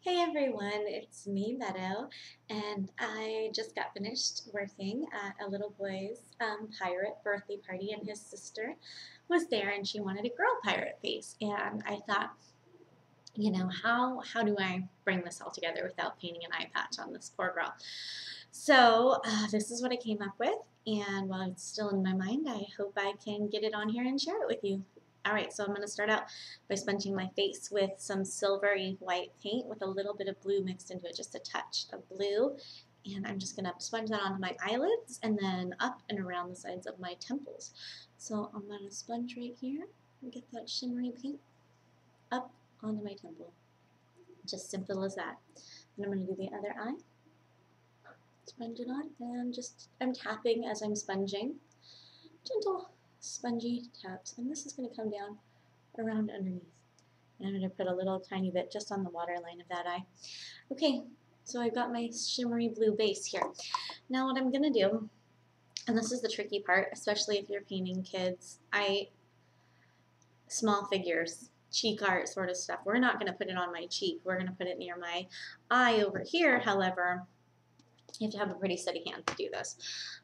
Hey everyone, it's me, Meadow, and I just got finished working at a little boy's pirate birthday party, and his sister was there, and she wanted a girl pirate face. And I thought, how do I bring this all together without painting an eye patch on this poor girl? So this is what I came up with, and while it's still in my mind, I hope I can get it on here and share it with you. All right, so I'm going to start out by sponging my face with some silvery white paint with a little bit of blue mixed into it, just a touch of blue. And I'm just going to sponge that onto my eyelids and then up and around the sides of my temples. So I'm going to sponge right here and get that shimmery paint up onto my temple. Just simple as that. And I'm going to do the other eye. Sponge it on, and I'm tapping as I'm sponging. Gentle, spongy taps. And this is going to come down around underneath. And I'm going to put a little tiny bit just on the waterline of that eye. Okay, so I've got my shimmery blue base here. Now what I'm going to do, and this is the tricky part, especially if you're painting kids, small figures, cheek art sort of stuff. We're not going to put it on my cheek. We're going to put it near my eye over here. However, you have to have a pretty steady hand to do this.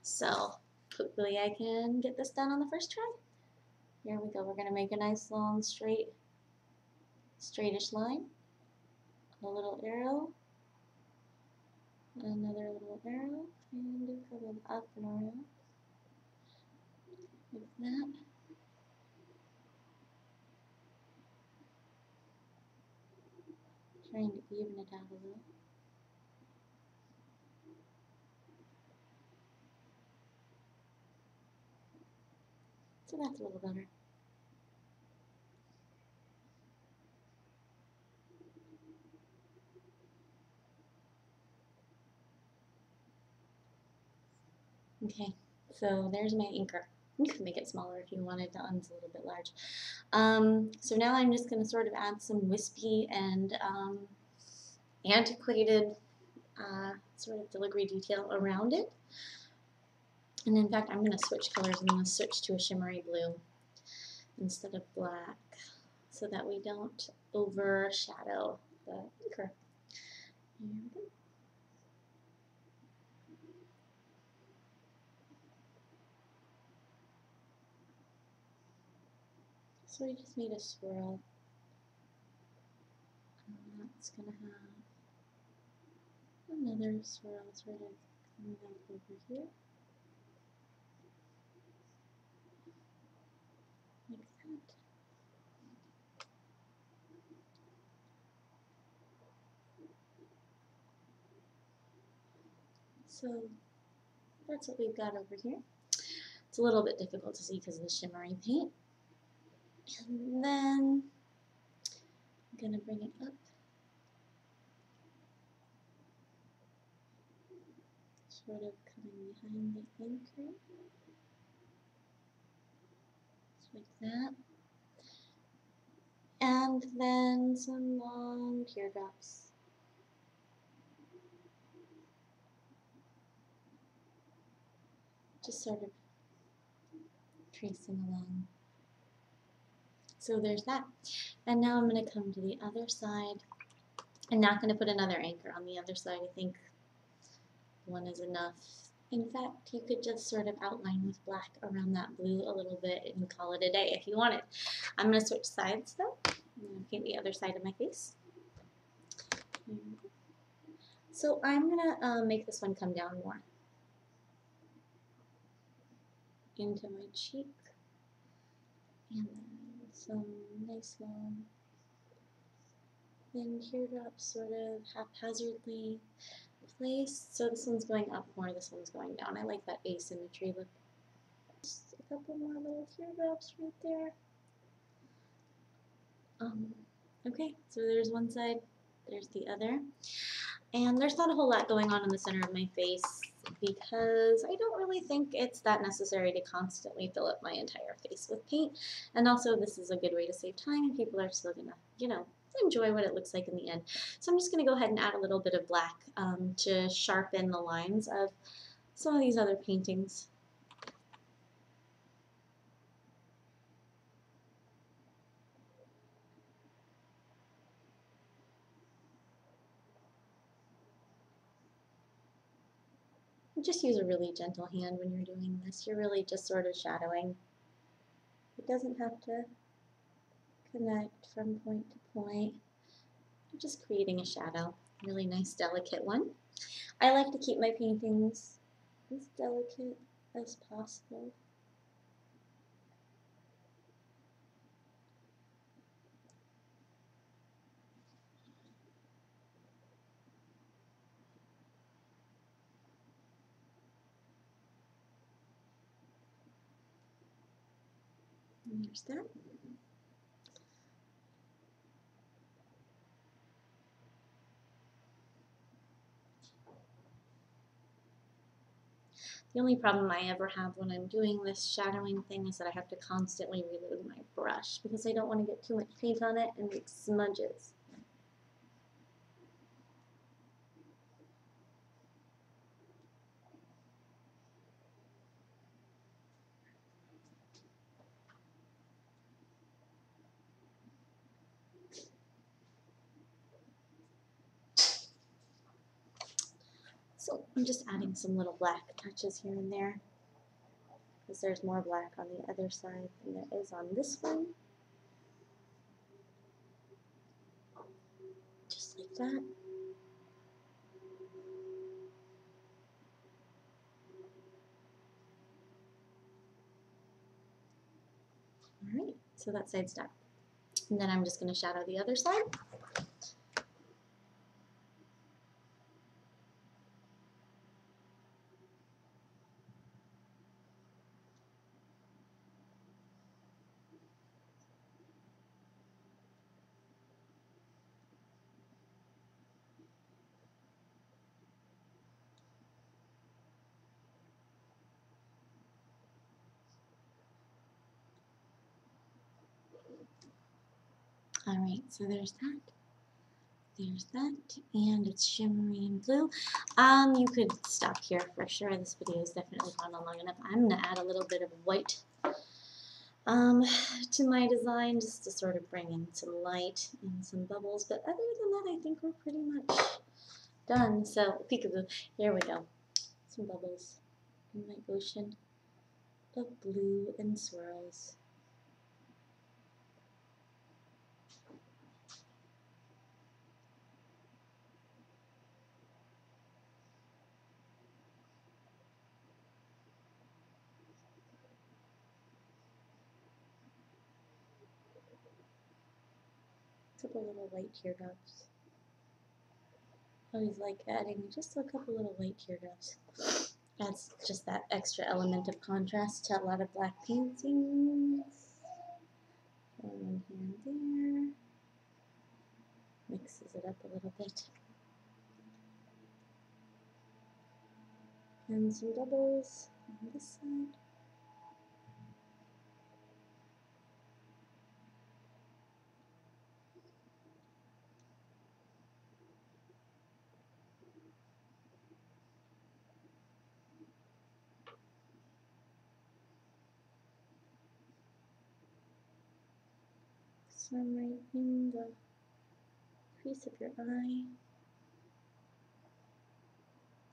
So hopefully I can get this done on the first try. Here we go. We're going to make a nice long straightish line. A little arrow. Another little arrow. And a couple up and around. Like that. Trying to even it out a little. So that's a little better. Okay, so there's my anchor. You can make it smaller if you wanted. That one's a little bit large. So now I'm just going to sort of add some wispy and antiquated sort of filigree detail around it. And in fact, I'm going to switch colors. I'm going to switch to a shimmery blue instead of black so that we don't overshadow the anchor. Here we go. So we just made a swirl. And that's going to have another swirl sort of coming up over here. Like that. So that's what we've got over here. It's a little bit difficult to see because of the shimmery paint. And then I'm going to bring it up. Sort of coming behind the anchor. Just like that. And then some long teardrops. Just sort of tracing along. So there's that. And now I'm going to come to the other side. I'm not going to put another anchor on the other side. I think one is enough. In fact, you could just sort of outline with black around that blue a little bit and call it a day if you wanted. I'm going to switch sides though. I'm going to paint the other side of my face. So I'm going to make this one come down more into my cheek. And then some nice long thin teardrops sort of haphazardly placed. So this one's going up more, this one's going down. I like that asymmetry look. Just a couple more little teardrops right there. Okay, so there's one side, there's the other. And there's not a whole lot going on in the center of my face because I don't really think it's that necessary to constantly fill up my entire face with paint. And also this is a good way to save time and people are still gonna, enjoy what it looks like in the end. So I'm just gonna go ahead and add a little bit of black to sharpen the lines of some of these other paintings. Just use a really gentle hand when you're doing this. You're really just sort of shadowing. It doesn't have to connect from point to point. You're just creating a shadow. Really nice, delicate one. I like to keep my paintings as delicate as possible. And there's that. The only problem I ever have when I'm doing this shadowing thing is that I have to constantly reload my brush because I don't want to get too much paint on it and make smudges. So I'm just adding some little black touches here and there because there's more black on the other side than there is on this one. Just like that. Alright, so that side's done. And then I'm just going to shadow the other side. Alright, so there's that. There's that, and it's shimmery and blue. You could stop here for sure. This video is definitely gone on long enough. I'm going to add a little bit of white to my design just to sort of bring in some light and some bubbles. But other than that, I think we're pretty much done. So peekaboo, here we go. Some bubbles in my ocean of blue and swirls. Couple little white teardrops. Always like adding just a couple little white teardrops. Adds just that extra element of contrast to a lot of black paintings. One here and there. Mixes it up a little bit. And some doubles on this side. Some right in the crease of your eye.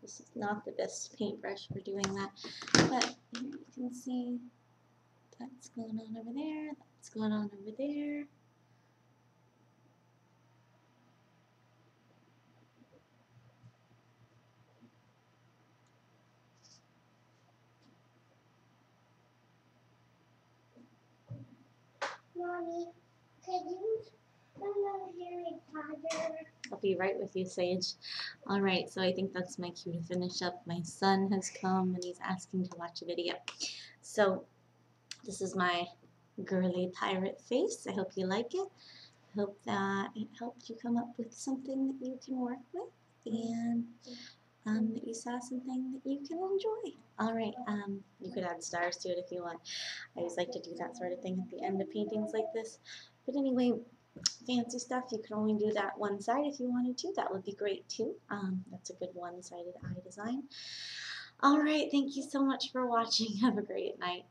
This is not the best paintbrush for doing that, but here you can see that's going on over there, that's going on over there. Mommy, could you turn on Harry Potter? I'll be right with you, Sage. All right, so I think that's my cue to finish up. My son has come and he's asking to watch a video. So this is my girly pirate face. I hope you like it. I hope that it helped you come up with something that you can work with and that you saw something that you can enjoy. All right, you could add stars to it if you want. I always like to do that sort of thing at the end of paintings like this. But anyway, fancy stuff, you can only do that one side if you wanted to. That would be great too. That's a good one-sided eye design. All right, thank you so much for watching. Have a great night.